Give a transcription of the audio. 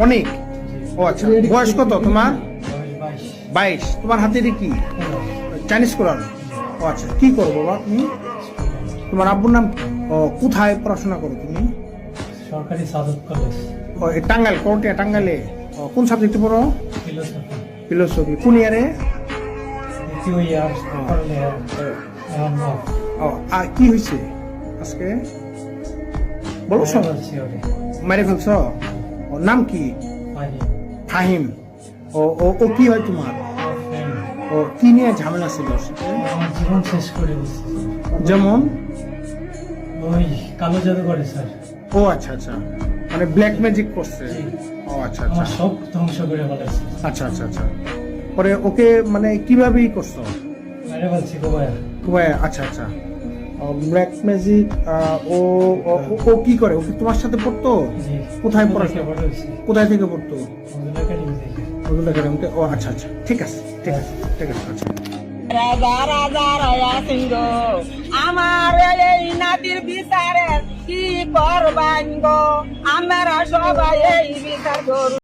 অনেক। ও আচ্ছা, বয়স কত তোমার? 22। তোমার হাতে এটা কি? চাইনিজ কোরআন। ও আচ্ছা, কি করবো বাবা তুমি? তোমার আব্বুর নাম কি? ও, কোথায় পড়াশোনা করো তুমি? সরকারি সাদত কলেজ। ও, টাঙ্গাইল, কোরটিয়া টাঙ্গাইলে। ও, কোন সাবজেক্টে পড়ো? ফিলোসফি। ফিলোসফি। কোন ইয়ারে? দ্বিতীয় ইয়ার। ও, আর কি হয়েছে আজকে বলো সব। মেরে ফেলছ? ও, নাম কি? ফাহিম। ও ও ও কি হয় তোমার? ও, কি নিয়ে ঝামেলা ছিল ওর সাথে? আমার জীবন শেষ করে দিচ্ছে। যেমন? ওই কালো জাদু করে স্যার। ও আচ্ছা আচ্ছা, মানে ব্ল্যাক ম্যাজিক করছে। ও আচ্ছা আচ্ছা আমার সব ধ্বংস করে ফেলেছে। আচ্ছা আচ্ছা আচ্ছা। পরে ওকে মানে কিভাবে করছো? মেরে ফেলছি গোবায়া। ভাই আচ্ছা আচ্ছা, ব্ল্যাক ম্যাজিক। ও ও ও কি করে? ও কি তোমার সাথে পড়তো? কোথায় পড়াশোনা? কোথায় থেকে পড়তো? নজরুল একাডেমিতে। ও আচ্ছা আচ্ছা, ঠিক আছে ঠিক আছে ঠিক আছে আচ্ছা। রাজা রাজা রায়া সিংহ আমার এই নাতির বিচারে কি করবান গো, আমরা সবাই এই বিচার করব।